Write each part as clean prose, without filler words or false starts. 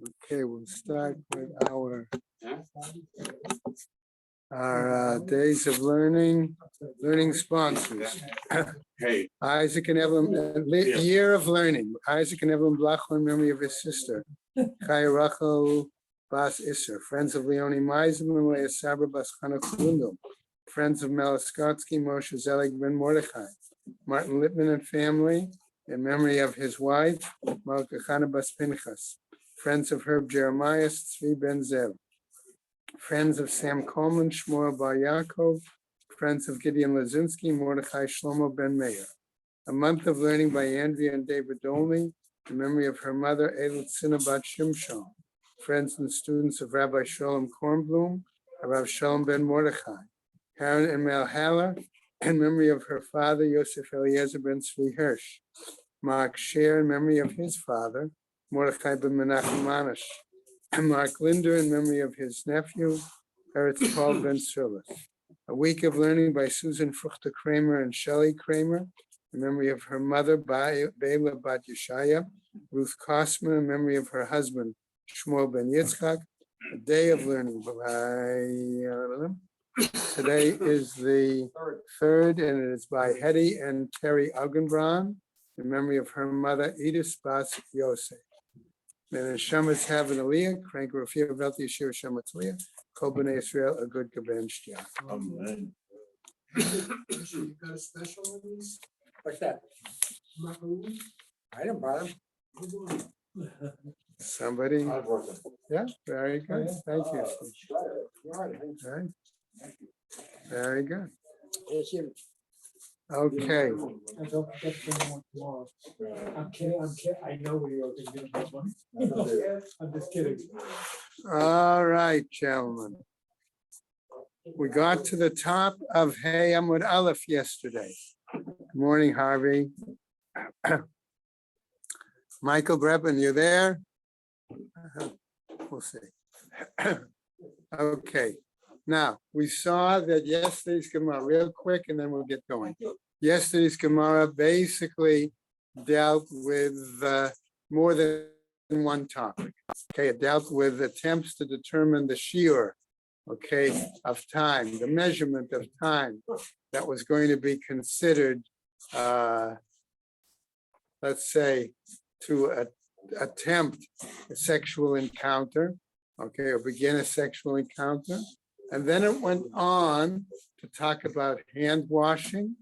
Okay, we'll start with our days of learning sponsors. Hey. Isaac and Evelyn, year of learning. Isaac and Evelyn Blachman, in memory of his sister. Chaya Rachel Bas Isser, friends of Leonie Meisman and Leah Sabra Bas Chana Kulundum. Friends of Melaskotsky, Moshe Zelig Ben Mordechai. Martin Lippman and family, in memory of his wife, Malka Chana Bas Pinchas. Friends of Herb Jeremiah, Tzvi Ben Zev. Friends of Sam Coleman, Shmuel Bar Yaakov. Friends of Gideon Lazinski, Mordechai Shlomo Ben Meir. A month of learning by Andrea and David Dolney, in memory of her mother, Eilit Sinabat Shimshon. Friends and students of Rabbi Sholem Kornblum, Rav Sholem Ben Mordechai. Karen and Mel Haller, in memory of her father, Yosef Eliezer Ben Tzvi Hirsch. Mark Sher, in memory of his father, Mordechai Ben Menachem Manish. And Mark Linder, in memory of his nephew, Eretz Paul Ben Sulis. A week of learning by Susan Fruchter Kramer and Shelley Kramer, in memory of her mother, Bela Bat Yeshaya. Ruth Kosman, in memory of her husband, Shmuel Ben Yitzchak. A day of learning by today is the third, and it is by Hetty and Terry Augenbraun, in memory of her mother, Edith Bas Yosef. Then the Shamas have an Aliyah, Crank Rafia Velti Yeshua Shamatz Aliyah, Kol B'nai Israel, a good Gaben Shtia. Amen. You got a special on these? What's that? Macaroons? I didn't buy them. Somebody, yeah, very good, thank you. All right. Right. Very good, Yes, you- okay. And don't forget to bring one tomorrow. I'm kidding, I know we are gonna get one. I'm just kidding. All right, gentlemen. We got to the top of Hey Amud Aleph yesterday. Good morning, Harvey. Michael Greben, you there? We'll see. Okay, now, we saw that yesterday's Gemara, real quick, and then we'll get going. Yesterday's Gemara basically dealt with more than one topic. Okay, it dealt with attempts to determine the shiur, okay, of time, the measurement of time that was going to be considered, let's say, to attempt a sexual encounter, okay, or begin a sexual encounter. And then it went on to talk about hand washing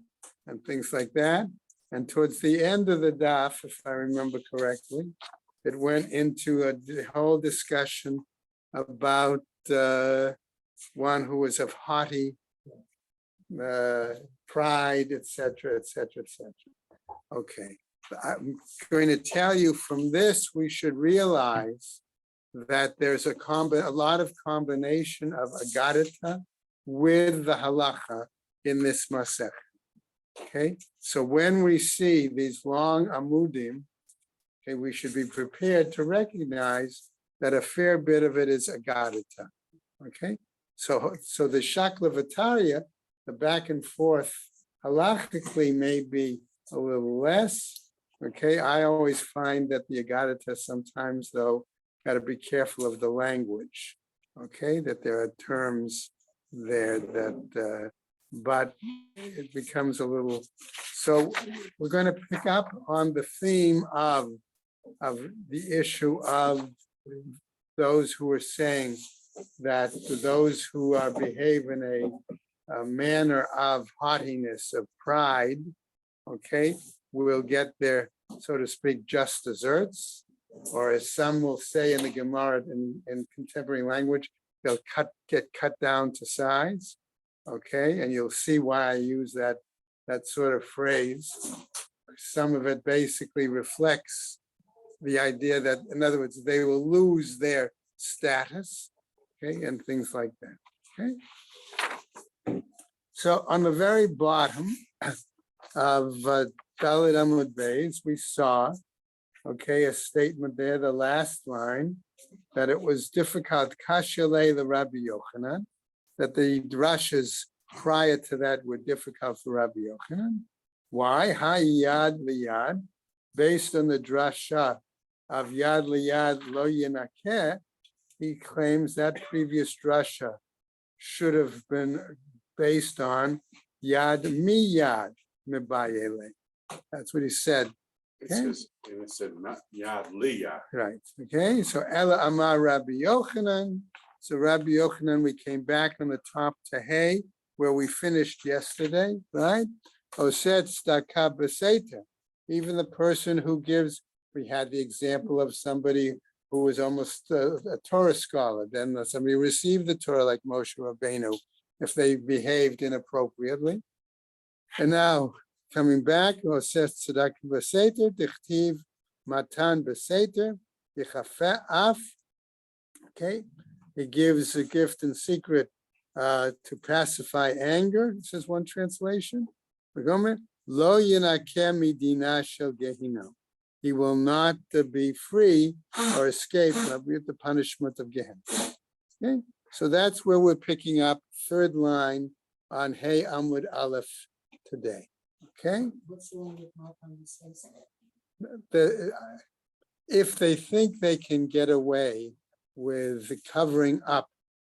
and things like that. And towards the end of the daf, if I remember correctly, it went into a whole discussion about one who was of haughty pride, etc., etc., etc. Okay, I'm going to tell you from this, we should realize that there's a lot of combination of agadita with the halacha in this masech. Okay, so when we see these long amudim, okay, we should be prepared to recognize that a fair bit of it is agadita. Okay, so the shaklavataria, the back and forth halachically may be a little less. Okay, I always find that the agadita sometimes, though, got to be careful of the language. Okay, that there are terms there that, but it becomes a little. So we're going to pick up on the theme of the issue of those who are saying that those who behave in a manner of haughtiness, of pride, okay, will get their, so to speak, just desserts, or as some will say in the Gemara in contemporary language, they'll get cut down to size, okay, and you'll see why I use that sort of phrase. Some of it basically reflects the idea that, in other words, they will lose their status, okay, and things like that, okay. So on the very bottom of Dalet Amud Beis, we saw, okay, a statement there, the last line, that it was difficult, Kashalei the Rabbi Yochanan, that the drashas prior to that were difficult for Rabbi Yochanan. Why? Hayad liyad, based on the drasha of Yad Liyad Lo Yinakeh, he claims that previous drasha should have been based on Yad Miyad Mibayele. That's what he said. It Okay. says, and it said not Yad Liyah. Right. Okay. So Ella Amar Rabbi Yochanan. So Rabbi Yochanan, we came back on the top to Hay, where we finished yesterday, right? Oset Staka B'Seita. Even the person who gives, we had the example of somebody who was almost a Torah scholar. Then somebody received the Torah like Moshe Rabbeinu, if they behaved inappropriately. And now coming back, Oset Tzedakah B'Seiter, Dichtiv Matan B'Seiter, Yichafeh Af. Okay, he gives a gift in secret to pacify anger, says one translation. Lo yinakeh midina shel Gehinnom. He will not be free or escape the punishment of Gehenna. Okay, so that's where we're picking up third line on Hey Amud Aleph today. Okay. What's wrong with Matan B'Seiter? If they think they can get away with covering up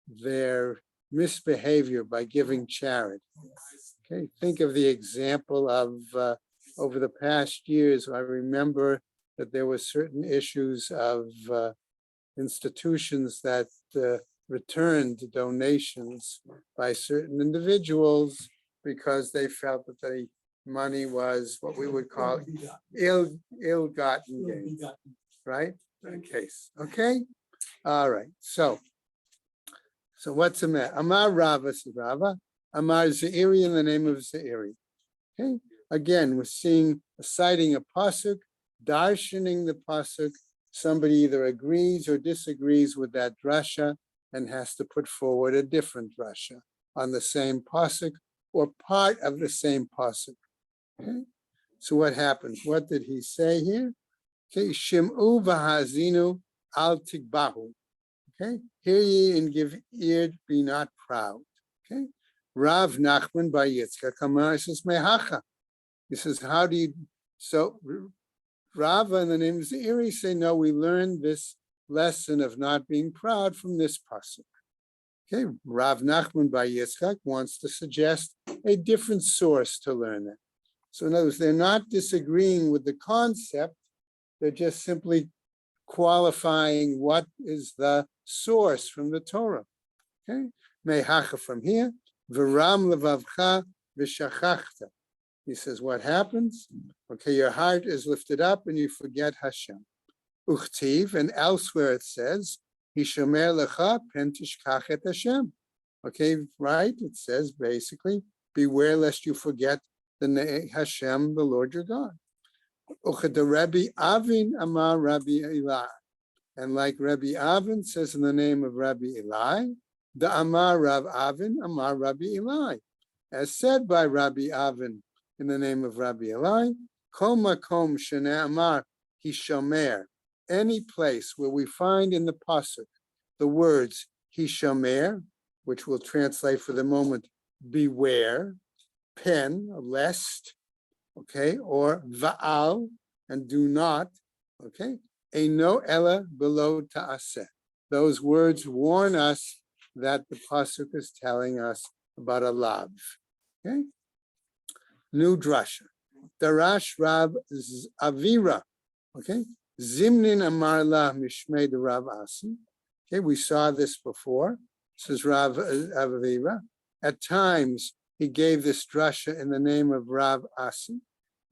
their misbehavior by giving charity. Okay, think of the example of over the past years. I remember that there were certain issues of institutions that returned donations by certain individuals because they felt that the money was what we would call ill-gotten gains, right? That case, okay? All right, so what's the matter? Amar Rava, Rava, Amar Zeiri in the name of Zeiri. Okay, again, we're citing a pasuk, darshaning the pasuk. Somebody either agrees or disagrees with that drasha and has to put forward a different drasha on the same pasuk or part of the same pasuk. Okay, so what happens? What did he say here? Okay, Shim'u v'hazinu al tigbahu. Okay, hear ye and give ear, be not proud. Okay, Rav Nachman bar Yitzchak Amar says mehacha. He says, how do you? So Rava in the name of Zeiri say, no, we learned this lesson of not being proud from this pasuk. Okay, Rav Nachman bar Yitzchak wants to suggest a different source to learn that. So in other words, they're not disagreeing with the concept, they're just simply qualifying what is the source from the Torah. Okay, mehacha from here, v'ram levavcha v'shachachta. He says, what happens? Okay, your heart is lifted up and you forget Hashem. Uchtiv, and elsewhere it says, Hishomer lecha pen tishkach et Hashem. Okay, right? It says basically, beware lest you forget the name Hashem, the Lord your God. Uchad Rabbi Avin amar Rabbi Eli. And like Rabbi Avin says in the name of Rabbi Eli, the Amar Rav Avin amar Rabbi Eli. As said by Rabbi Avin in the name of Rabbi Eli, Kol makom shene amar hishomer. Any place where we find in the pasuk the words hishomer, which will translate for the moment beware, pen, lest, okay, or va'al, and do not, okay, eino ella below ta'aseh. Those words warn us that the pasuk is telling us about a lav. Okay, new drasha. Darash Rab Avira. Okay, Zimnin Amar La Mishmei de Rav Asi. Okay, we saw this before. This is Rav Avira. At times he gave this drasha in the name of Rav Asi.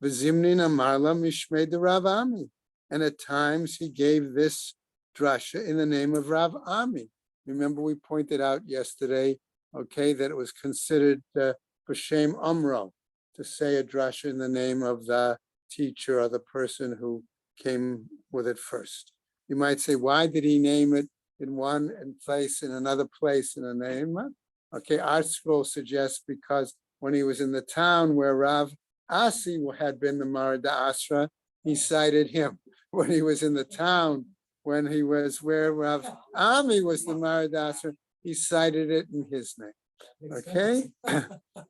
V'Zimnin Amar La Mishmei de Rav Ami. And at times he gave this drasha in the name of Rav Ami. Remember, we pointed out yesterday, okay, that it was considered b'shem Amro to say a drasha in the name of the teacher or the person who came with it first. You might say, why did he name it in one place, in another place, in a name? Okay, our scroll suggests because when he was in the town where Rav Asi had been the Marada Asra, he cited him. When he was in the town, when he was where Rav Ami was the Marada Asra, he cited it in his name. Okay, all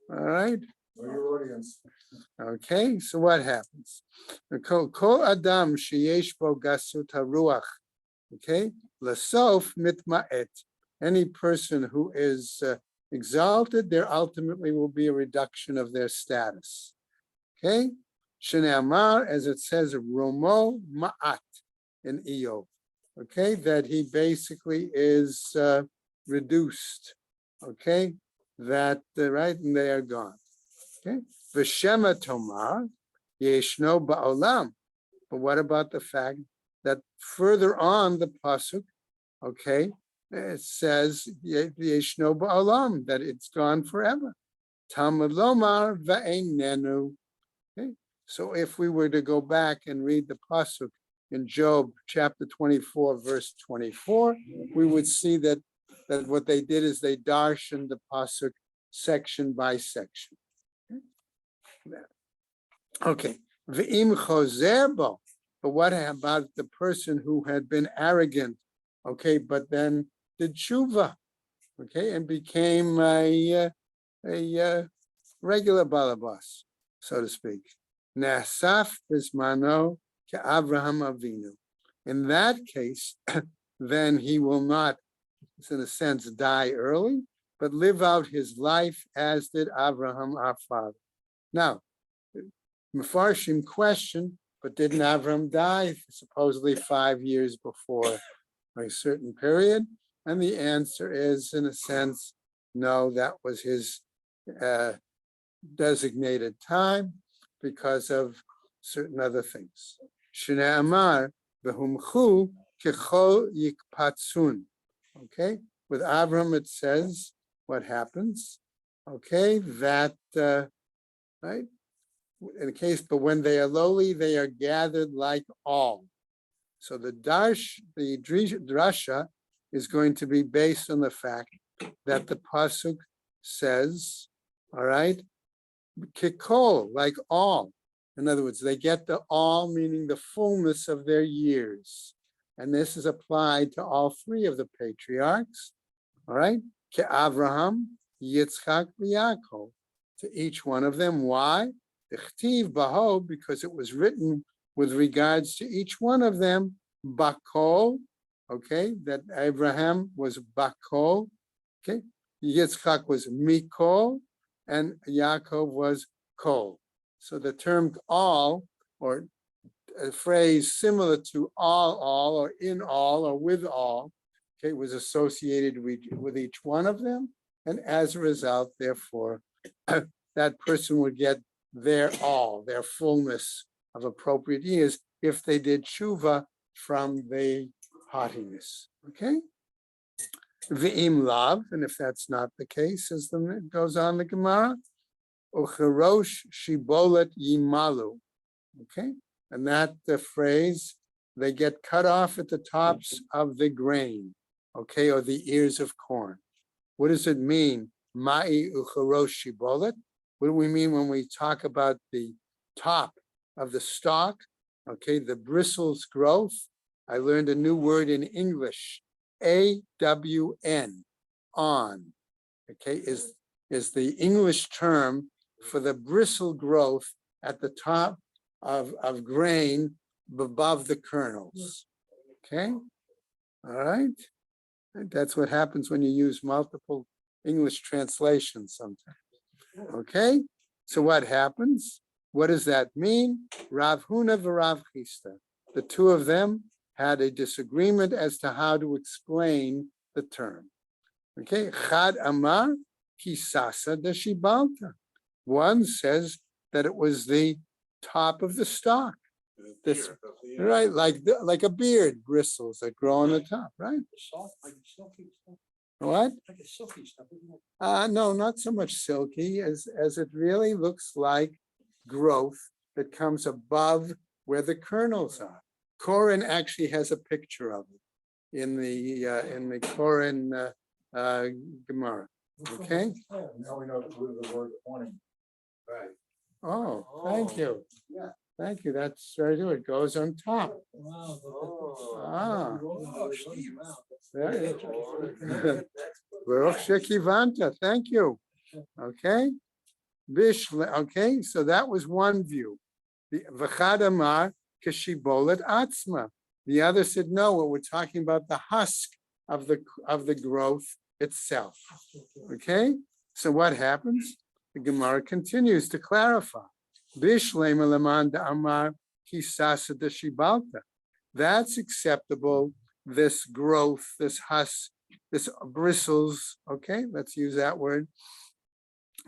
right. Your audience. Okay, so what happens? Kol adam sheyesh bo gasut haruach. Okay, lasof mitma'et. Any person who is exalted, there ultimately will be a reduction of their status. Okay, Shnei Amar, as it says, Romo Ma'at in Eov. Okay, that he basically is reduced. Okay, that right, and they are gone. Okay, V'shema Tomar Yeshno Ba'olam. But what about the fact that further on the pasuk, okay, it says Yeshno Ba'olam, that it's gone forever. Talmud Lomar Va'einenu. Okay, so if we were to go back and read the pasuk in Job chapter 24, verse 24, we would see that what they did is they darshaned the pasuk section by section. Okay, v'im chozer bo. But what about the person who had been arrogant? Okay, but then did tshuva, okay, and became a regular balabas, so to speak. Nasaf bismano ke Avraham Avinu. In that case, then he will not, in a sense, die early, but live out his life as did Avraham, our father. Now, Mefarshim question, but didn't Avraham die supposedly 5 years before a certain period? And the answer is, in a sense, no, that was his designated time because of certain other things. Shnei Amar v'humchu kechol yikpatsun. Okay, with Avraham it says what happens. Okay, that right. In the case, but when they are lowly, they are gathered like all. So the drasha is going to be based on the fact that the pasuk says, all right, kikol, like all. In other words, they get the all, meaning the fullness of their years. And this is applied to all three of the patriarchs, all right? Ke Avraham, Yitzchak, Yaakov, to each one of them. Why? Because it was written with regards to each one of them, Bakol, okay, that Abraham was Bakol, okay, Yitzchak was Mikol, and Yaakov was Kol. So the term all, or a phrase similar to all, or in all, or with all, okay, was associated with each one of them, and as a result, therefore, that person would get their all, their fullness of appropriate years if they did tshuva from the haughtiness. Okay? V'im lav, and if that's not the case, as it goes on the Gemara, ucherosh shibolet yimalu. Okay? And that the phrase, they get cut off at the tops of the grain, okay, or the ears of corn. What does it mean? Ma'i ucherosh shibolet? What do we mean when we talk about the top of the stalk? Okay, the bristles growth. I learned a new word in English, AWN, on. Okay, is the English term for the bristle growth at the top of grain above the kernels. Okay, all right. And that's what happens when you use multiple English translations sometimes. Okay, so what happens? What does that mean? Rav Huna v'Rav Chisda. The two of them had a disagreement as to how to explain the term. Okay, Chad Amar Kisasa Deshibalta. One says that it was the top of the stalk. This, right, like a beard, bristles that grow on the top, right? What? No, not so much silky as it really looks like growth that comes above where the kernels are. Koren actually has a picture of it in the Koren Gemara. Okay. Now we know the word pointing. Right. Oh, thank you. Yeah. Thank you. That's very good. It goes on top. Ah. Very interesting. Baruch Shekivanta. Thank you. Okay. Okay, so that was one view. The V'chad amar kashibolet atzma. The other said, no, we're talking about the husk of the growth itself. Okay, so what happens? The Gemara continues to clarify. Bishlema lamanda amar kisasa deshibalta. That's acceptable. This growth, this husk, this bristles. Okay, let's use that word.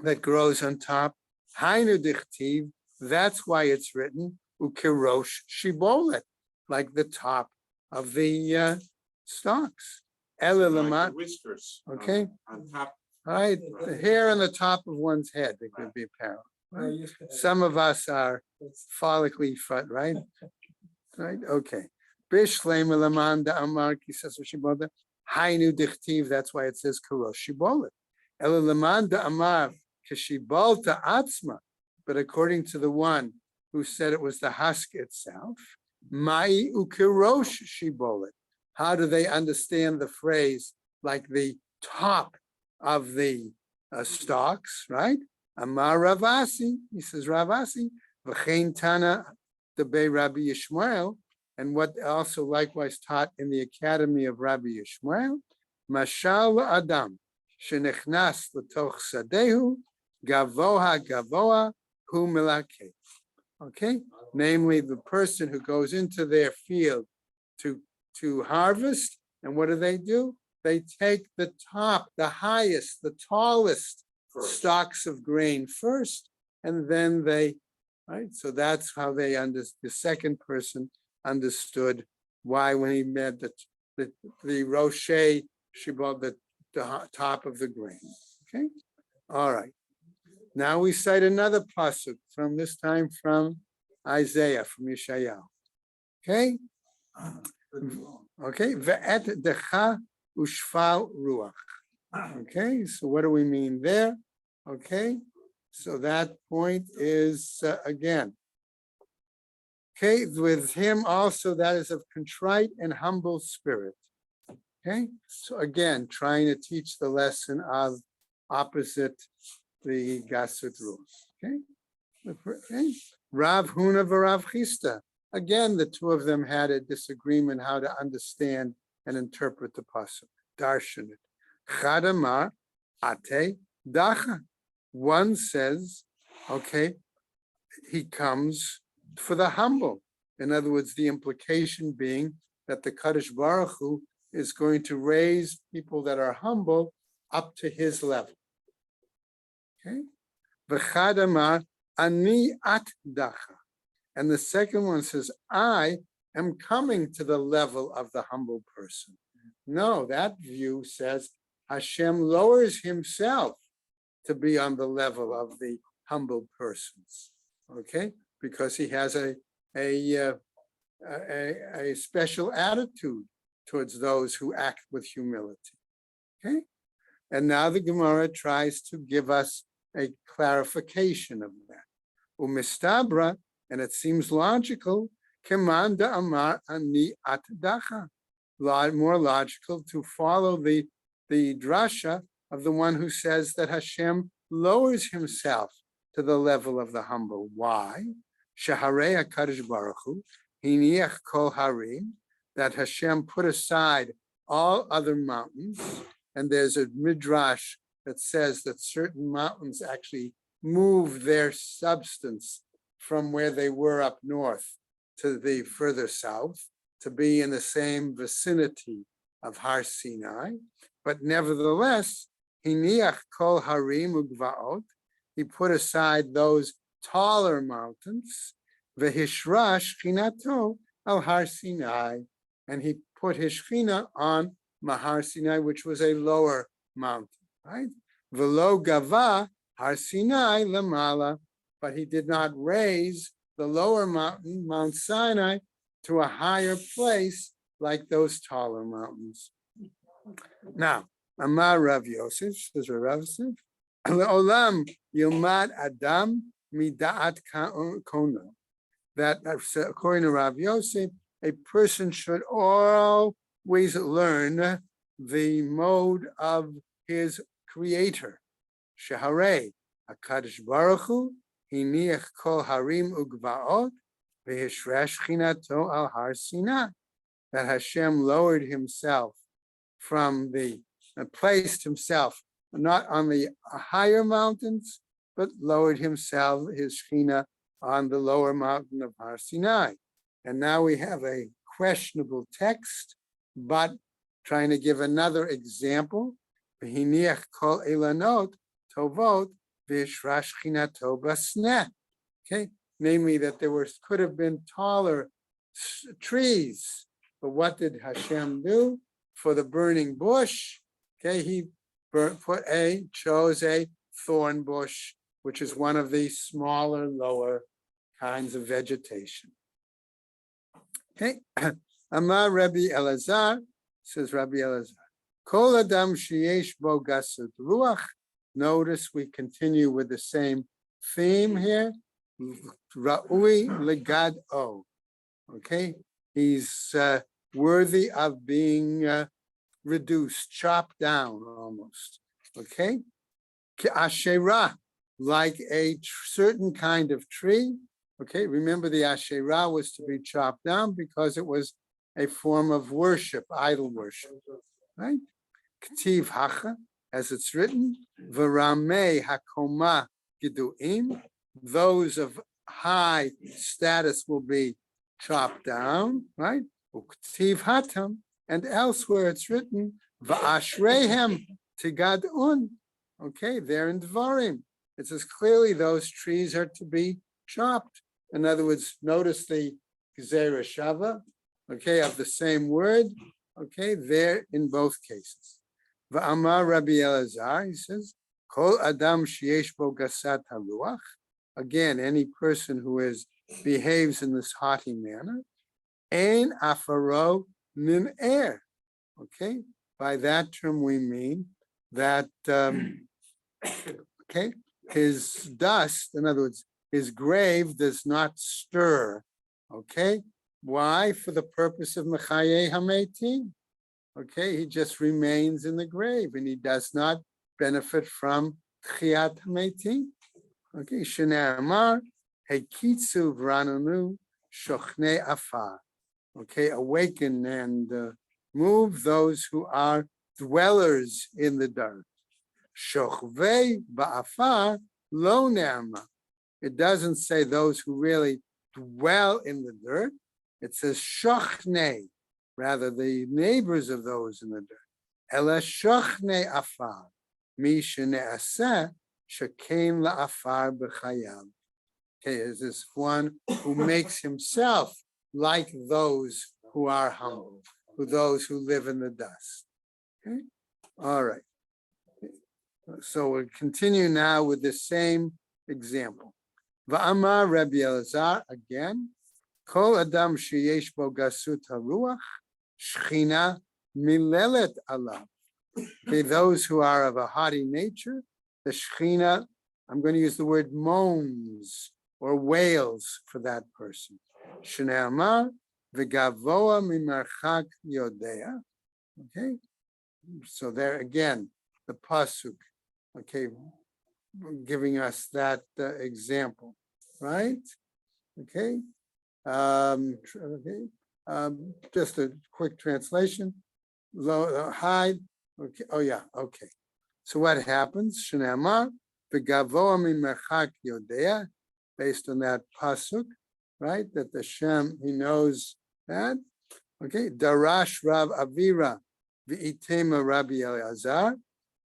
That grows on top. Hainu dichtiv. That's why it's written ukirosh shibolet, like the top of the stalks. Like Elelamat. the whiskers. Okay. On top. Right, the hair on the top of one's head, it could be apparel. Right? Some of us are follically front, right? Right, okay. Bishlem lamanda amar kisas shibolet. Hainu dichtiv, that's why it says karosh shibolet. Elalamanda amar kashibalta atzma. But according to the one who said it was the husk itself, mai ukirosh shibolet. How do they understand the phrase like the top of the stalks, right? Amar Ravasi, he says Ravasi, v'chein tana debei Rabbi Yishmael, and what also likewise taught in the academy of Rabbi Yishmael, mashal adam shenechnas l'toch sadehu gavoha gavoha hu milakeh. Okay, namely the person who goes into their field to harvest, and what do? They take the top, the highest, the tallest stalks of grain first, and then they, right? So that's how they understood. The second person understood why when he met the rocher shibal, the top of the grain. Okay, all right. Now we cite another pasuk from this time from Isaiah, from Yeshayahu. Okay. Okay. Ve'et decha ushfal ruach. Okay, so what do we mean there? Okay, so that point is again. Okay, with him also that is of contrite and humble spirit. Okay, so again, trying to teach the lesson of opposite the gasut rules. Okay, Rav Huna v'Rav Chisda. Again, the two of them had a disagreement how to understand and interpret the pasuk. Darshanit. Chadamar ate dacha. One says, okay, he comes for the humble. In other words, the implication being that the Kadosh Baruch Hu is going to raise people that are humble up to his level. Okay? V'chadamar ani at dacha. And the second one says, I am coming to the level of the humble person. No, that view says Hashem lowers himself to be on the level of the humble persons. Okay, because he has a special attitude towards those who act with humility. Okay, and now the Gemara tries to give us a clarification of that. Umistabra, and it seems logical. Kemanda amar ani at dacha. More logical to follow the drasha of the one who says that Hashem lowers himself to the level of the humble. Why? Shaharei HaKadosh Baruch Hu hiniach kol harim, that Hashem put aside all other mountains, and there's a midrash that says that certain mountains actually move their substance from where they were up north to the further south, to be in the same vicinity of Har Sinai, but nevertheless, hiniach kol harim ugvaot, he put aside those taller mountains, vehishra shchinato al Har Sinai, and he put his shchina on Mahar Sinai, which was a lower mountain, right? Velo gava Har Sinai lamala, but he did not raise the lower mountain, Mount Sinai, to a higher place like those taller mountains. Now, Amar Rav Yosef, says Rav Yosef, Olam Yilmad Adam Midaat Kono. That according to Rav Yosef, a person should always learn the mode of his creator. Shaharei, HaKadosh Baruch Hu hiniach kol harim ugvaot v'hishresh chinato al har Sinai. That Hashem lowered himself from placed himself not on the higher mountains, but lowered himself, his Shekhinah, on the lower mountain of Har Sinai. And now we have a questionable text, but trying to give another example. V'hiniach kol elanot tovot v'ishrash chinato basneh. Okay, namely that there could have been taller trees, but what did Hashem do for the burning bush? Okay, he chose a thorn bush, which is one of the smaller, lower kinds of vegetation. Okay, Amar Rabbi Elazar, says Rabbi Elazar, Kol Adam sheyesh bo gasut ruach. Notice we continue with the same theme here. Ra'ui legad o. Okay, he's worthy of being reduced, chopped down almost. Okay, Asherah, like a certain kind of tree. Okay, remember the Asherah was to be chopped down because it was a form of worship, idol worship, right? K'tiv hacha, as it's written, v'ramei hakoma giduim, those of high status will be chopped down, right? Uk'tiv hatam, and elsewhere it's written, v'ashreihem tigadun. Okay, they're in Dvarim. It says clearly those trees are to be chopped. In other words, notice the Gezerah Shava, okay, of the same word, okay, there in both cases. V'amar Rabbi Elazar, he says, Kol Adam sheyesh bo gasat haruach. Again, any person who behaves in this haughty manner, ein afaro min air. Okay, by that term we mean that, okay, his dust, in other words, his grave does not stir. Okay, why? For the purpose of Mechaye Hametim. Okay, he just remains in the grave and he does not benefit from Tchiyat Hametim. Okay, Shnei Amar, Hekitzu Vrananu Shochne Afar. Okay, awaken and move those who are dwellers in the dirt. Shochvei Ba'afar Lo Ne'ama. It doesn't say those who really dwell in the dirt. It says shochne, rather the neighbors of those in the dirt. Ela shochne afar, mi shene'aseh shekein la'afar b'chayav. Okay, is this one who makes himself like those who are humble, those who live in the dust. Okay, all right. So we'll continue now with the same example. Va'amar Rabbi Elazar, again, Kol Adam sheyesh bo gasut haruach, shchina milelet alav. Okay, those who are of a haughty nature, the shchina, I'm going to use the word moans or wails for that person. Shnei Amar v'gavoa mimarchak yodea. Okay, so there again, the pasuk, okay, giving us that example, right? Okay. Just a quick translation. Low, hide. Okay. Oh yeah. Okay. So what happens? Shnei Amar v'gavoa mimerchak yodea, based on that pasuk, right? That the Shem, he knows that. Okay. Darash Rav Avira v'itema Rabbi Elazar.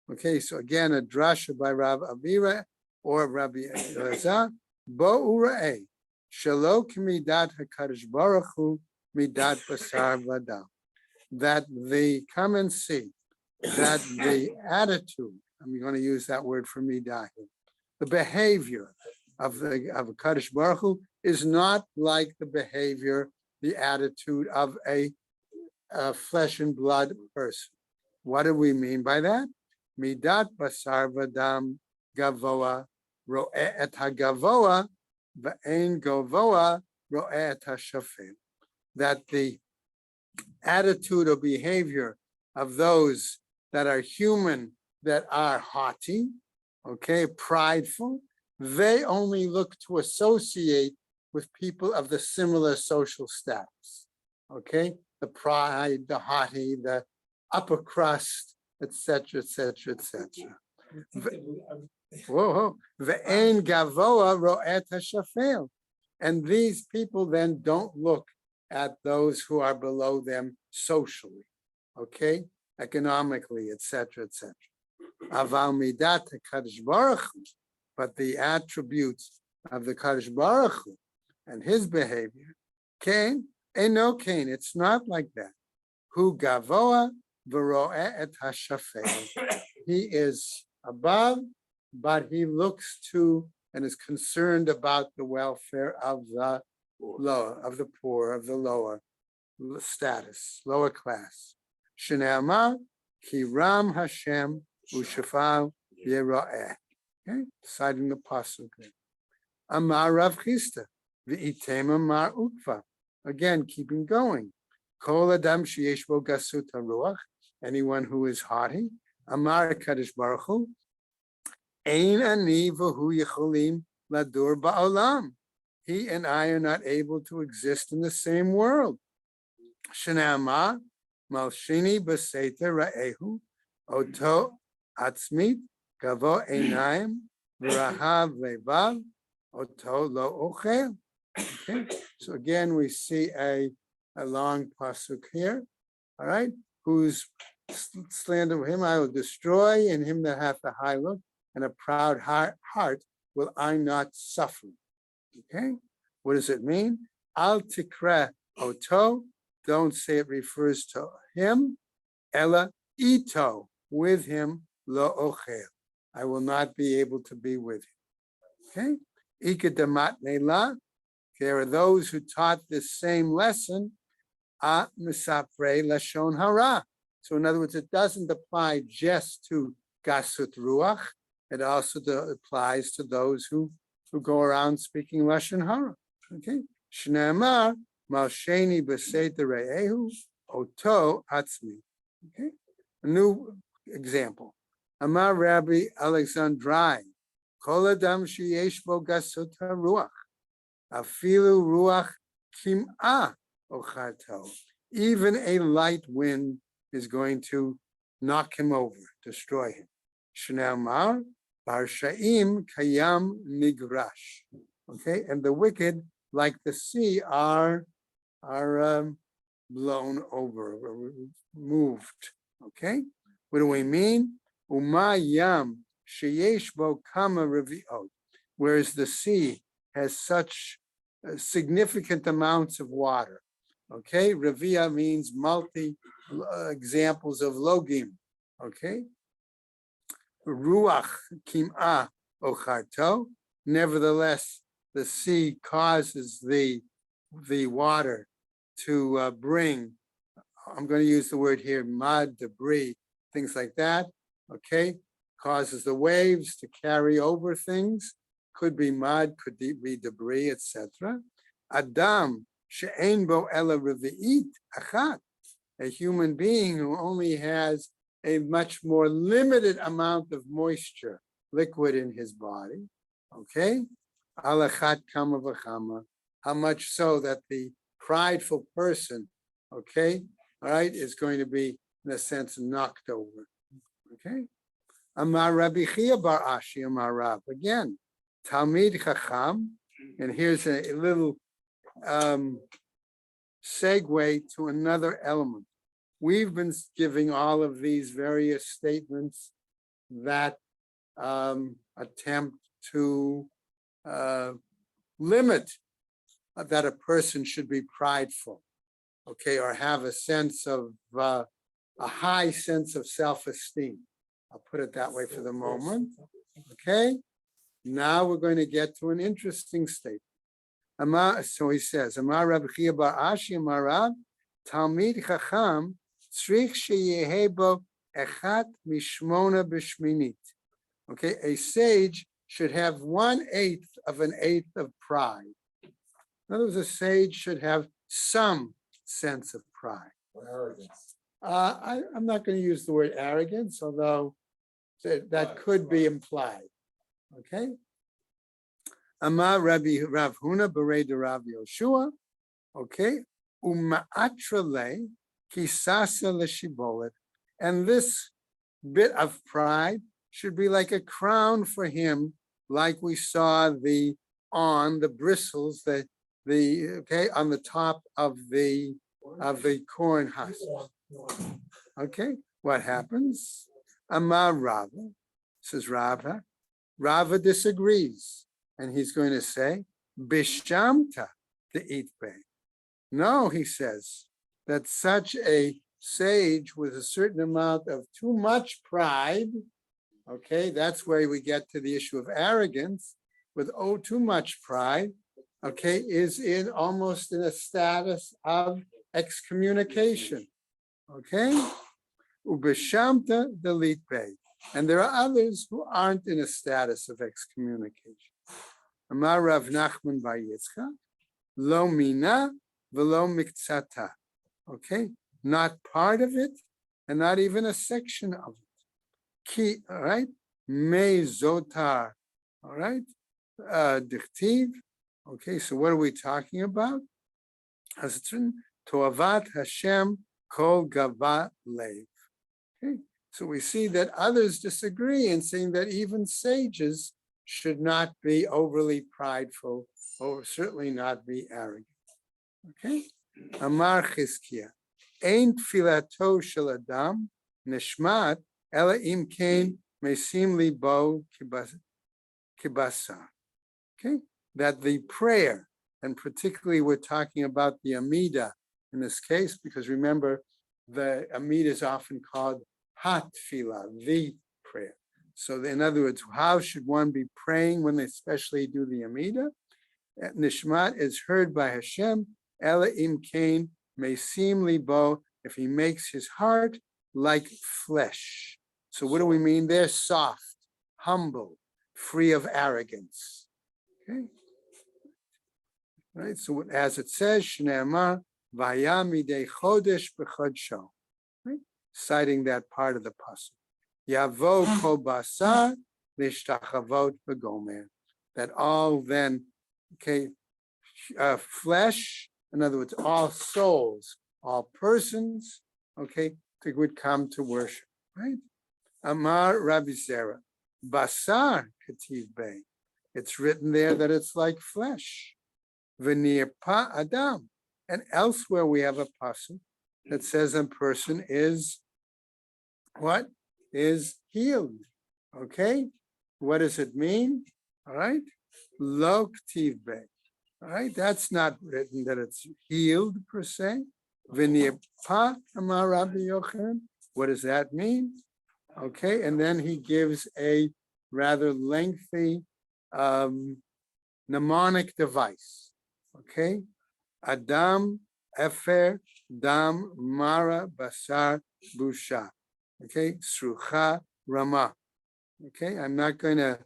Okay, so again, a drasha by Rav Avira or Rabbi Elazar. Bo ura'eh, shelo k'midat HaKadosh Baruch Hu midat basar v'adam. That come and see that the attitude, I'm going to use that word for midah, the behavior of HaKadosh Baruch Hu is not like the behavior, the attitude of a flesh and blood person. What do we mean by that? Midat basar v'adam gavoa ro'eh et hagavoa v'ein gavoa ro'eh et hashafel. That the attitude or behavior of those that are human, that are haughty, okay, prideful. They only look to associate with people of the similar social status, okay? The pride, the haughty, the upper crust, etc., etc., etc. Whoa, ve'en gavoa ro'et hashafel. And these people then don't look at those who are below them socially, okay, economically, etc., etc. Aval midat HaKadosh Baruch Hu, but the attributes of the Kadosh Baruch Hu and his behavior, Cain, no Cain, it's not like that. Hu gavoa v'ro'eh et hashafel. He is above, but he looks to and is concerned about the welfare of the lower, of the poor, of the lower status, lower class. Shne'amar ki ram Hashem u'shafal yera'eh. Okay, citing the pasuk. Amar Rav Chisda v'item amar ukva. Again, keeping going. Kol adam sheyesh bo gasut haruach. Anyone who is haughty. Amar Kadosh Baruch Hu. Ein ani v'hu yecholim ladur ba'olam. He and I are not able to exist in the same world. Shnama malshini b'seiter ra'ehu oto atzmit gavo einayim v'rahav levav oto lo ochel. Okay, so again we see a long pasuk here. All right, whose slander of him I will destroy, and him that hath a high look and a proud heart will I not suffer. Okay, what does it mean? Al tikra oto. Don't say it refers to him. Ella ito, with him, lo ochel. I will not be able to be with him. Okay? Ikedamat neila. There are those who taught this same lesson. A misapre lashon hara. So in other words, it doesn't apply just to gasut ruach. It also applies to those who go around speaking lashon hara. Okay? Shneimar malsheni b'seiter re'ehu oto atzmi. Okay? A new example. Amar Rabbi Alexandrai, kol adam sheyesh bo gasut haruach, afilu ruach kim'ah ochato. Even a light wind is going to knock him over, destroy him. Shneimar barshaim kayam nigrash. Okay, and the wicked, like the sea, are blown over, moved. Okay, what do we mean? Uma yam sheyesh bo kama reviot, whereas the sea has such significant amounts of water. Okay, revia means multi examples of logim. Okay, ruach kim'ah ocharto. Nevertheless, the sea causes the water to bring, I'm going to use the word here, mud, debris, things like that. Okay, causes the waves to carry over things. Could be mud, could be debris, etc. Adam she'ein bo ela revi'it achat. A human being who only has a much more limited amount of moisture, liquid in his body. Okay, alachat kama v'chama. How much so that the prideful person, okay, all right, is going to be in a sense knocked over. Okay, Amar Rabbi Chia bar Ashi Amar Rab, again, Talmid Chacham, and here's a little segue to another element. We've been giving all of these various statements that attempt to limit that a person should be prideful, okay, or have a sense of a high sense of self-esteem. I'll put it that way for the moment. Okay, now we're going to get to an interesting statement. So he says, Amar Rabbi Chia bar Ashi Amar Rab, Talmid Chacham tzrich sheyehe bo echat mishmona b'shminit. Okay, a sage should have 1/8 of an eighth of pride. In other words, a sage should have some sense of pride. Or arrogance. I'm not going to use the word arrogance, although that could be implied. Okay. Amar Rabbi Rav Huna Berei de Rav Yoshua. Okay. Uma'atrale kisasa l'shibolet. And this bit of pride should be like a crown for him, like we saw the bristles, on the top of the corn husk. Okay, what happens? Amar Rava, says Rava. Rava disagrees, and he's going to say, Bishamta to eat bay. No, he says, that such a sage with a certain amount of too much pride, okay, that's where we get to the issue of arrogance, with too much pride, okay, is almost in a status of excommunication, okay? Ubeshamta delete bay. And there are others who aren't in a status of excommunication. Amar Rav Nachman bar Yitzchak, lo mina velo miktsata. Okay, not part of it, and not even a section of it. Ki, all right, me zotar, all right, dichtiv. Okay, so what are we talking about? As it's written, toavat Hashem kol gava lev. Okay, so we see that others disagree in saying that even sages should not be overly prideful, or certainly not be arrogant. Okay, Amar Chizkiah, Ein tfilato shel adam nishmat ela im kain mesim libo kibasar. Okay, that the prayer, and particularly we're talking about the Amida in this case, because remember, the Amida is often called Hatfila, the prayer. So in other words, how should one be praying when they especially do the Amida? Nishmat is heard by Hashem, Ela im kain mesim libo, if he makes his heart like flesh. So what do we mean? They're soft, humble, free of arrogance. Okay. Right. So as it says, Shneimar vayamidei chodesh b'chodsho, right? Citing that part of the pasuk. Yavo kol basar lishtachavot b'gomer. That all then, okay, flesh, in other words, all souls, all persons, okay, they would come to worship, right? Amar Rabbi Zera, basar kativ bey. It's written there that it's like flesh. V'nir pa adam. And elsewhere we have a pasuk that says a person is what? Is healed. Okay? What does it mean? All right? Lo ktiv bey. All right? That's not written that it's healed per se. V'nir pa amar Rabbi Yochanan. What does that mean? Okay, and then he gives a rather lengthy mnemonic device. Okay, Adam, Efer, Dam, Mara, Basar, Busha. Okay, Srucha, Rama. Okay, I'm not going to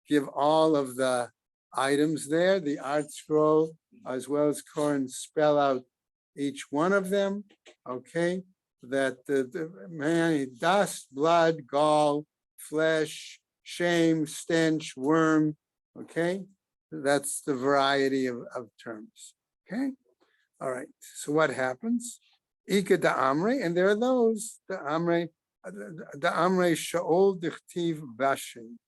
give all of the items there. The art scroll, as well as Corin, spell out each one of them. Okay, that the man, dust, blood, gall, flesh, shame, stench, worm. Okay, that's the variety of terms. Okay, all right. So what happens? Ika da amre, and there are those the amre shaol dichtiv bashin.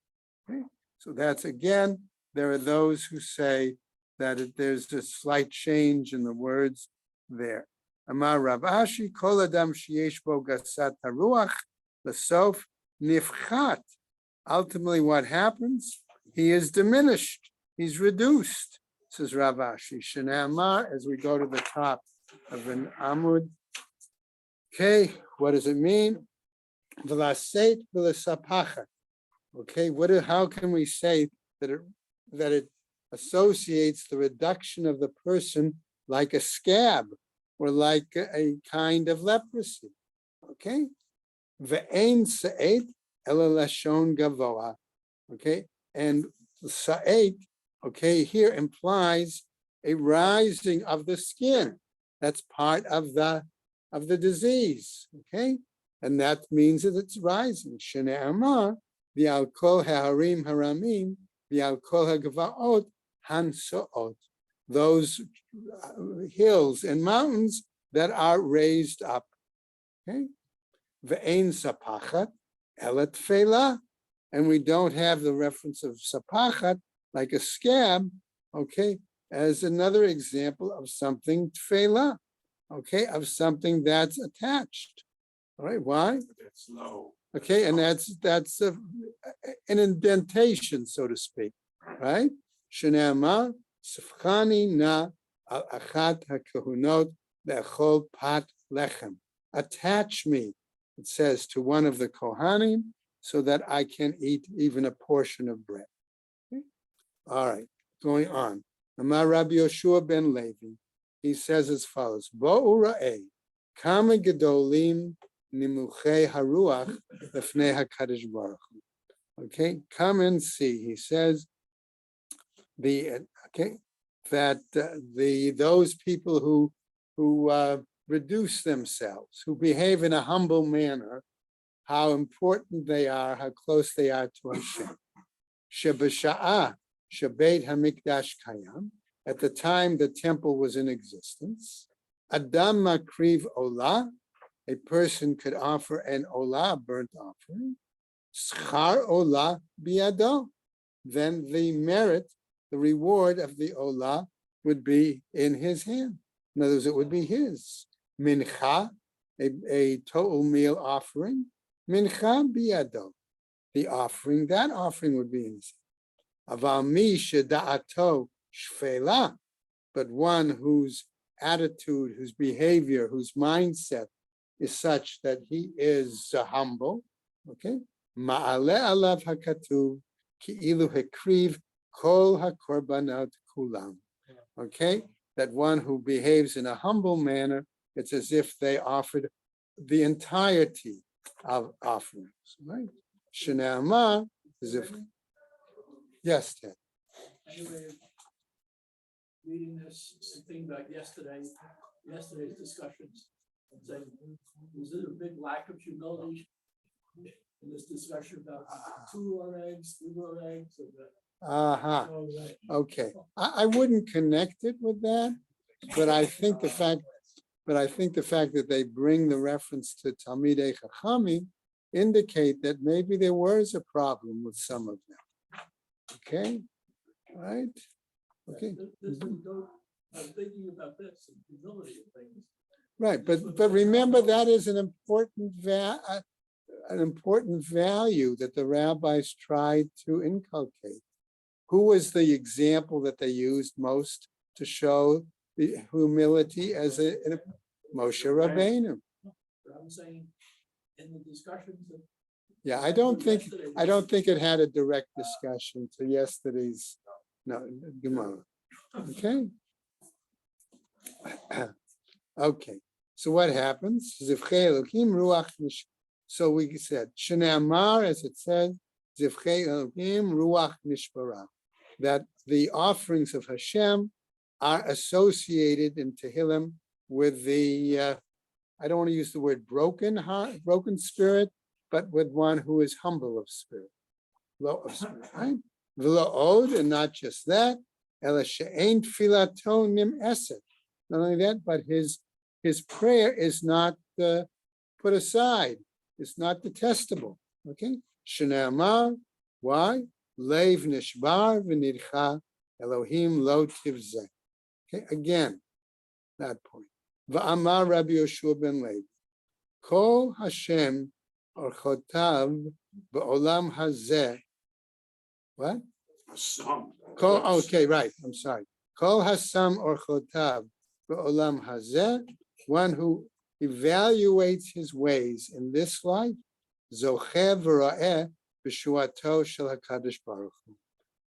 Okay, so that's again. There are those who say that there's a slight change in the words there. Amar Rav Ashi, kol adam sheyesh bo gasat haruach lesof nifchat. Ultimately, what happens? He is diminished. He's reduced, says Rav Ashi. Shnei Amar, as we go to the top of an Amud. Okay, what does it mean? V'laseit v'lesapachat. Okay, how can we say that it associates the reduction of the person like a scab or like a kind of leprosy? Okay, ve'ein sa'et ela lashon gavoa. Okay, and sa'et, okay, here implies a rising of the skin. That's part of the disease. Okay, and that means that it's rising. Shnei Amar v'al kol ha'harim haramim, v'al kol ha'gavaot hansoot. Those hills and mountains that are raised up. Okay, ve'ein sapachat elat tefela, and we don't have the reference of sapachat like a scab. Okay, as another example of something tefela. Okay, of something that's attached. All right, why? It's low. Okay, and that's an indentation, so to speak, right? Shenema sifchani na al achat hakehunot be'echol pat lechem. Attach me, it says, to one of the kohanim, so that I can eat even a portion of bread. Okay? All right, going on. Amar Rabbi Yoshua ben Levi, he says as follows: Bo'u ra'eh, kama gedolim nimuchei haruach lefnei hakadosh baruch hu. Okay, come and see. He says that those people who reduce themselves, who behave in a humble manner, how important they are, how close they are to Hashem. Shebasha'ah shebeit hamikdash kayam. At the time the temple was in existence, Adam makriv olah, a person could offer an olah, burnt offering, schar olah biado, then the merit, the reward of the olah would be in his hand. In other words, it would be his. Mincha, a total meal offering, mincha biado, the offering, that offering would be in his hand. Aval mi sheda'ato shfela, but one whose attitude, whose behavior, whose mindset is such that he is humble. Okay, ma'ale alav hakatuv ki'ilu hekriv kol hakorbanot kulam. Okay, that one who behaves in a humble manner, it's as if they offered the entirety of offerings. Right? Shneamar, as if. Yes, Ted. Anyway, reading this thing about yesterday's discussions, and saying, was there a big lack of humility in this discussion about 2 raw eggs, 3 raw eggs? Uh-huh. Okay. I wouldn't connect it with that, but I think the fact that they bring the reference to Talmidei Chachamim indicate that maybe there was a problem with some of them. Okay, right? Okay. I'm thinking about this and humility of things. Right, but remember that is an important value that the rabbis tried to inculcate. Who was the example that they used most to show the humility as a Moshe Rabbeinu? I'm saying in the discussions. Yeah, I don't think it had a direct discussion to yesterday's Gemara. Okay. Okay. So what happens? So we said, Shneamar, as it says, Zivchei Elohim Ruach Nishbara, that the offerings of Hashem are associated in Tehillim with the, I don't want to use the word broken heart, broken spirit, but with one who is humble of spirit, low of spirit, right? V'lo'od, and not just that, Ela she'ein tfilato nim eset. Not only that, but his prayer is not put aside. It's not detestable. Okay? Shneamar, why? Leiv nishbar v'nircha Elohim lo tivzeh. Okay, again, that point. Va'amar Rabbi Yoshua ben Levi, Kol Hashem orchotav ba'olam hazeh. What? Some. Okay, right. I'm sorry. Kol hasam orchotav ba'olam hazeh, one who evaluates his ways in this life, zocher v'ra'eh b'shuato shel hakadosh baruch hu.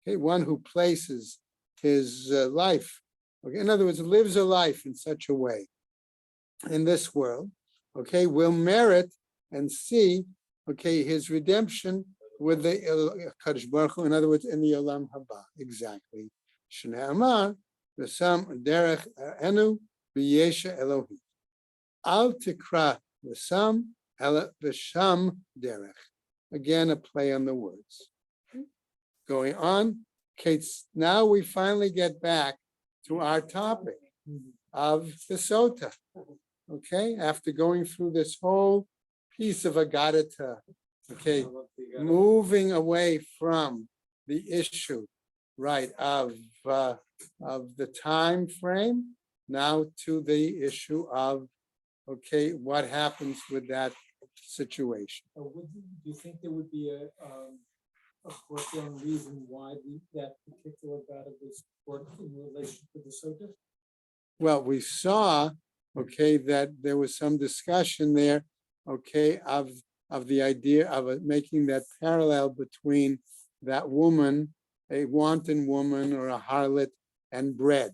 Okay, one who places his life, okay, in other words, lives a life in such a way in this world, okay, will merit and see, okay, his redemption with the Kadosh Baruch Hu, in other words, in the Olam Haba, exactly. Shnei Amar, v'sam derech enu v'yesha Elohim. Al tikra v'sam ela v'sham derech. again, a play on the words. Going on, Kate's, now we finally get back to our topic of the sota. Okay, after going through this whole piece of Agadata, okay, moving away from the issue, right, of the time frame, now to the issue of, okay, what happens with that situation. Do you think there would be a foregoing reason why that particular battle was important in relation to the Sota? Well, we saw, okay, that there was some discussion there, okay, of the idea of making that parallel between that woman, a wanton woman or a harlot, and bread.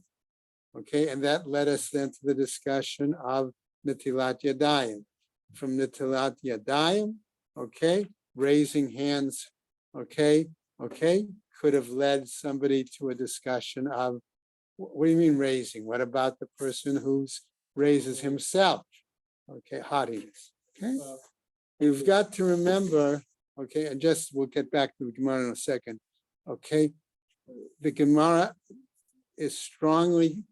Okay, and that led us then to the discussion of Netilat Yadayim. From Netilat Yadayim, okay, raising hands, okay, could have led somebody to a discussion of, what do you mean raising? What about the person who's raises himself? Okay, haughtiness. Okay, you've got to remember, okay, and just we'll get back to the Gemara in a second. Okay, the Gemara is strongly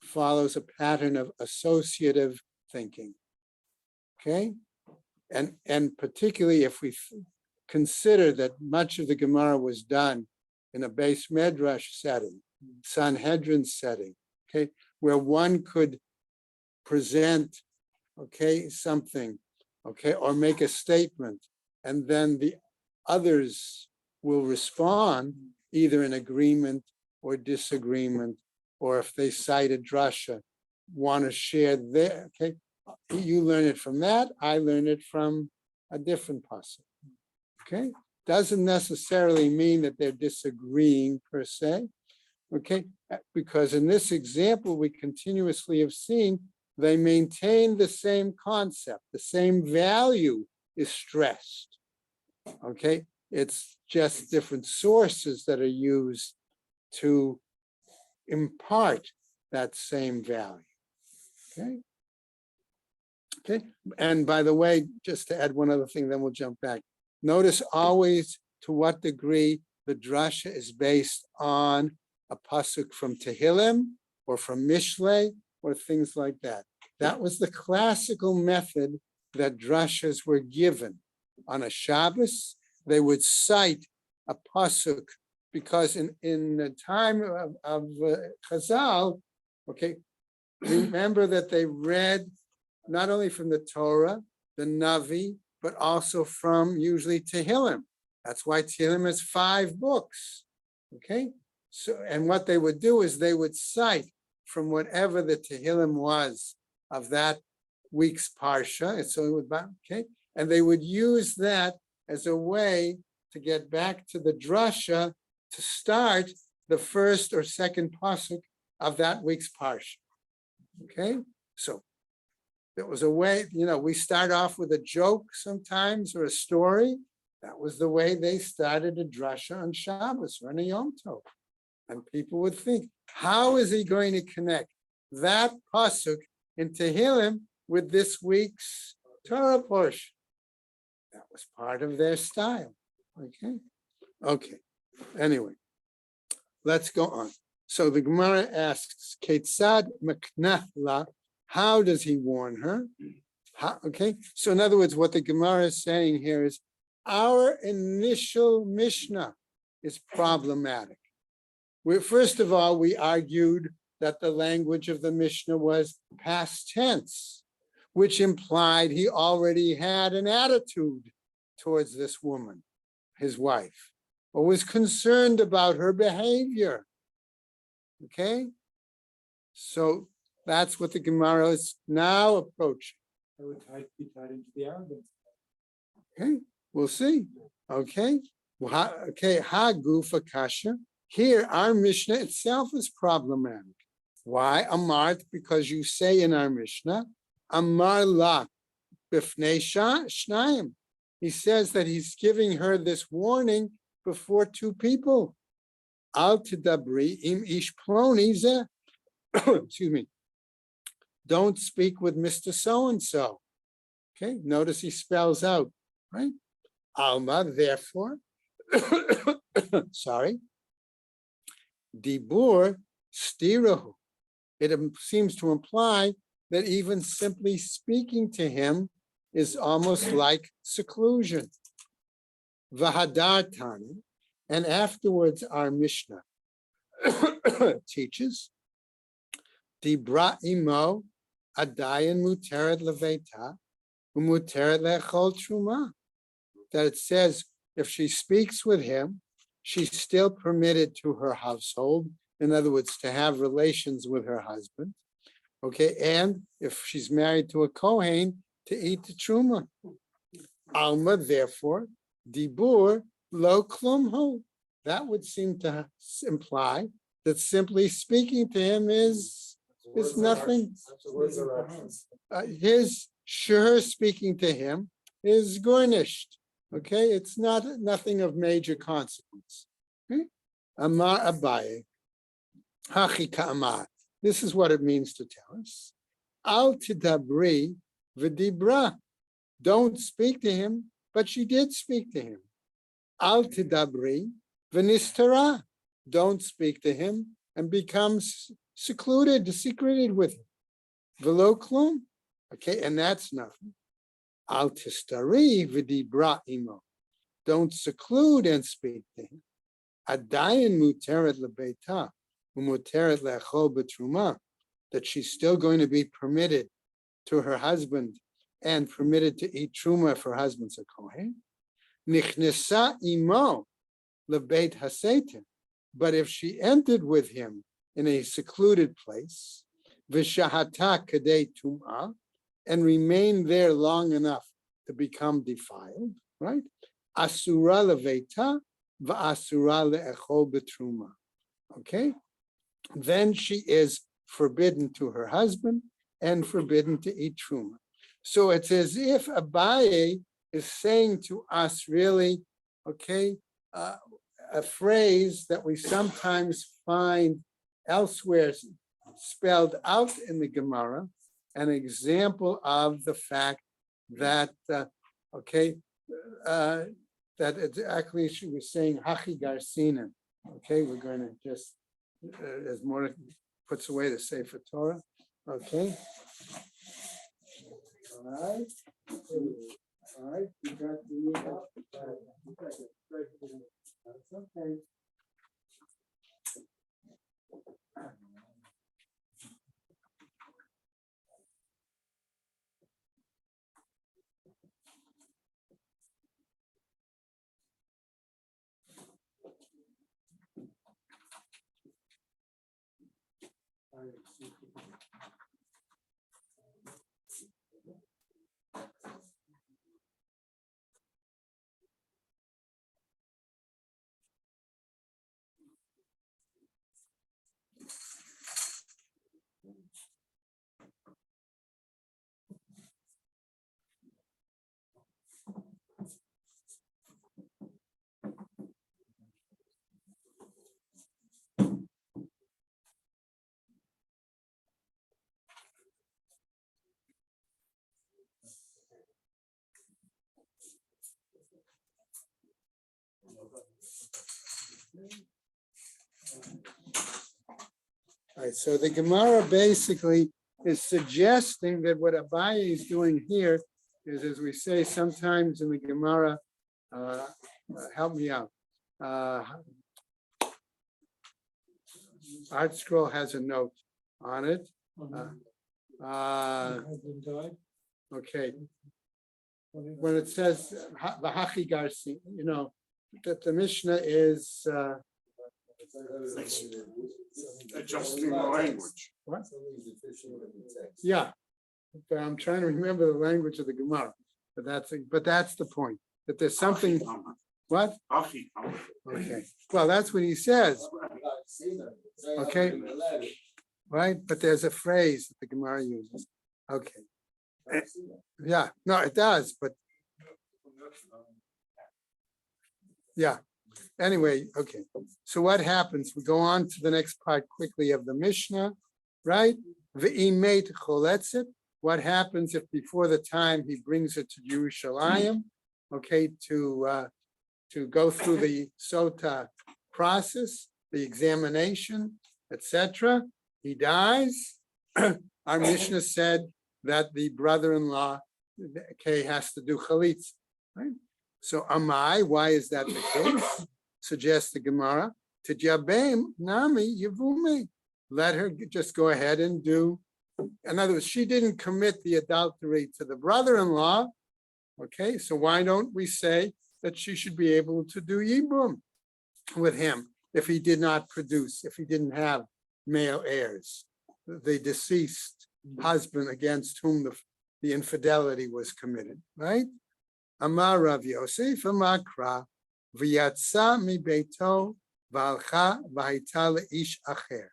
follows a pattern of associative thinking. Okay, and particularly if we consider that much of the Gemara was done in a base medrash setting, Sanhedrin setting, okay, where one could present, okay, something, okay, or make a statement, and then the others will respond either in agreement or disagreement, or if they cite a drasha, want to share their, okay, you learn it from that, I learn it from a different passage. Okay, doesn't necessarily mean that they're disagreeing per se, okay, because in this example we continuously have seen they maintain the same concept, the same value is stressed. Okay, it's just different sources that are used to impart that same value. Okay. Okay, and by the way, just to add one other thing, then we'll jump back. Notice always to what degree the drasha is based on a pasuk from Tehillim or from Mishlei or things like that. That was the classical method that drashas were given. On a Shabbos, they would cite a pasuk because in the time of Chazal, okay, remember that they read not only from the Torah, the Navi, but also from usually Tehillim. That's why Tehillim has 5 books, okay? So, and what they would do is they would cite from whatever the Tehillim was of that week's Parsha, and so it would, okay? And they would use that as a way to get back to the drasha to start the first or second pasuk of that week's Parsha, okay? So there was a way, we start off with a joke sometimes or a story. That was the way they started a drasha on Shabbos or on a Yom Tov. And people would think, how is he going to connect that pasuk in Tehillim with this week's Torah portion? That was part of their style. Okay. Anyway, let's go on. So the Gemara asks, Ketzad maknah la, how does he warn her? Okay, so in other words, what the Gemara is saying here is our initial Mishnah is problematic. First of all, we argued that the language of the Mishnah was past tense, which implied he already had an attitude towards this woman, his wife, or was concerned about her behavior. Okay, so that's what the Gemara is now approaching. It would be tied into the arrogance. Okay, we'll see. Okay, okay, ha gufa kasha. Here, our Mishnah itself is problematic. Why? Amart, because you say in our Mishnah, Amar la bifnei shnayim. He says that he's giving her this warning before 2 people. Al tidabri im ish ploni zeh. Excuse me. Don't speak with Mr. So-and-so. Okay, notice he spells out, right? Alma, therefore, sorry, Dibur stirahu. It seems to imply that even simply speaking to him is almost like seclusion. Vahadar Tani, and afterwards our Mishnah teaches Dibra imo adayan muteret leveta umuteret lechol truma. That it says if she speaks with him, she's still permitted to her household. In other words, to have relations with her husband. Okay, and if she's married to a Kohen, to eat the truma. Alma, therefore, dibur lo klumhu. That would seem to imply that simply speaking to him is nothing. Her speaking to him is garnished. Okay, it's nothing of major consequence. Okay? Amar Abaye, Hachi Ka'amar. This is what it means to tell us. Al tidabri v'dibra. Don't speak to him, but she did speak to him. Al tidabri v'nistara. Don't speak to him and becomes secluded with him. V'lo klum. Okay, and that's nothing. Al tistari v'dibra imo. Don't seclude and speak to him. Adayin muteret lebeita umuteret lechol b'truma. That she's still going to be permitted to her husband and permitted to eat truma if her husband's a kohen. Nichnesa imo lebeit hasetin. But if she entered with him in a secluded place, v'shahata kadei tum'ah, and remained there long enough to become defiled, right? Asura leveita va'asura le'echol b'truma. Okay? Then she is forbidden to her husband and forbidden to eat truma. So it's as if Abaye is saying to us really, okay, a phrase that we sometimes find elsewhere spelled out in the Gemara, an example of the fact that, that it's actually, she was saying, Hachi Garcinan. Okay, we're going to just, as more puts away the Sefer Torah. Okay. All right, you got the, that's okay. All right, so the Gemara basically is suggesting that what Abaye is doing here is, as we say sometimes in the Gemara, help me out. Art Scroll has a note on it. Okay. When it says Vahachi Garci, you know, that the Mishnah is adjusting the language. what? Yeah, but I'm trying to remember the language of the Gemara, but that's the point, that there's something. What? Okay, well, that's what he says. Okay, right, but there's a phrase that the Gemara uses. Okay. Yeah, no, it does, but yeah. Anyway, okay. So what happens? We go on to the next part quickly of the Mishnah, right? Ve'imet choletzet. What happens if before the time he brings it to Yerushalayim, okay, to go through the sota process, the examination, etc. He dies. Our Mishnah said that the brother-in-law, okay, has to do chalitza, right? So Amai, why is that the case? Suggests the Gemara, Tijabem Nami Yavume. Let her just go ahead and do. In other words, she didn't commit the adultery to the brother-in-law. Okay, so why don't we say that she should be able to do Yibum with him if he did not produce, if he didn't have male heirs, the deceased husband against whom the infidelity was committed, right? Amar Rav Yosef Amakra v'yatsa mi beito v'alcha v'haita le'ish acher.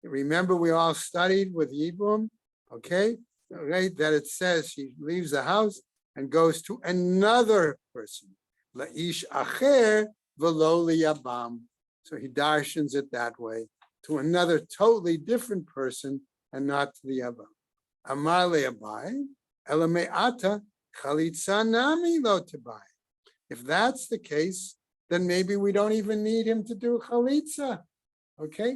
Remember, we all studied with Yibum, okay, right? That it says she leaves the house and goes to another person. La'ish acher v'lo liyabam. So he darshans it that way, to another totally different person and not to the Yabam. Amar le'abai, ela me'ata chalitza nami lo tebai. If that's the case, then maybe we don't even need him to do chalitza, okay?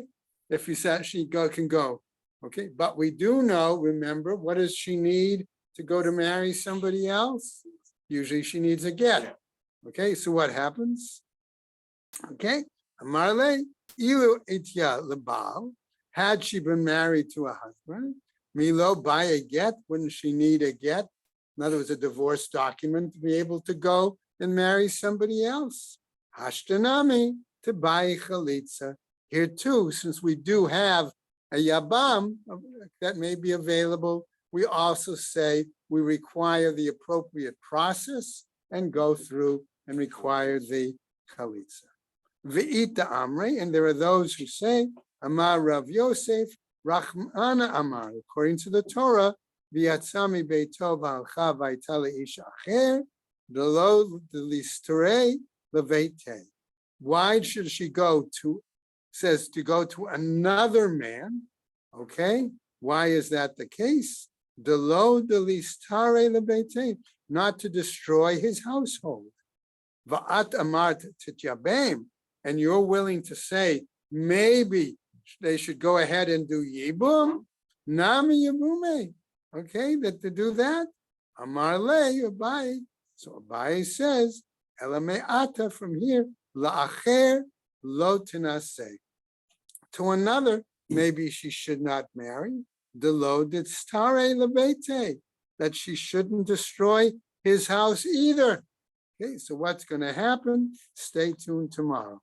If he said can go, okay? But we do know, remember, what does she need to go to marry somebody else? Usually she needs a get. Okay, so what happens? Okay, Amarle, ilu itya lebal, had she been married to a husband, Milo, buy a get, wouldn't she need a get? In other words, a divorce document to be able to go and marry somebody else. Hashtanami, to buy chalitza. Here too, since we do have a yabam that may be available, we also say we require the appropriate process and go through and require the chalitza. V'ita amre, and there are those who say, Amar Rav Yosef, Rachmana Amar, according to the Torah, V'yatzami beito v'alcha v'ayta le'ish acher, v'lo d'listorei leveitei. Why should she go to, says to go to another man, okay? Why is that the case? D'lo d'listare leveitei, not to destroy his household. Va'at amart tityabeim, and you're willing to say, maybe they should go ahead and do yibum, nami yibume, okay, that to do that, amar le Abai. So Abai says, elame ata, from here, la'acher lo tinaseh. To another, maybe she should not marry, de lo ditstare lebete, that she shouldn't destroy his house either. Okay, so what's going to happen? Stay tuned tomorrow.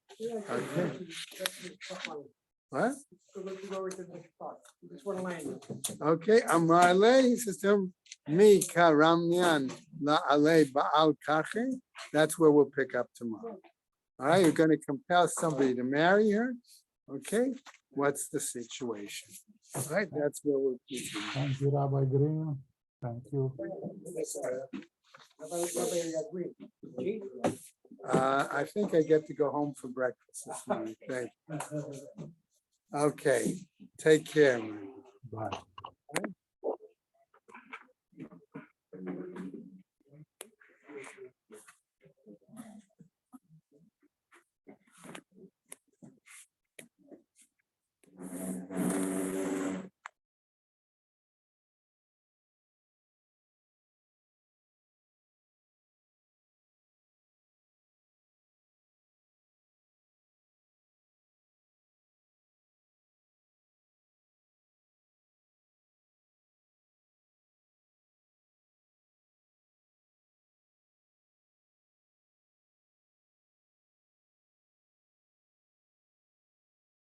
Okay. What? Okay, Amarle, he says to him, Mi karamnyan la ale ba'al kache. That's where we'll pick up tomorrow. All right, you're going to compel somebody to marry her. Okay, what's the situation? All right, that's where we'll keep. Thank you, Rabbi Green. Thank you. I think I get to go home for breakfast this morning. Thank you. Okay, take care, man. Bye.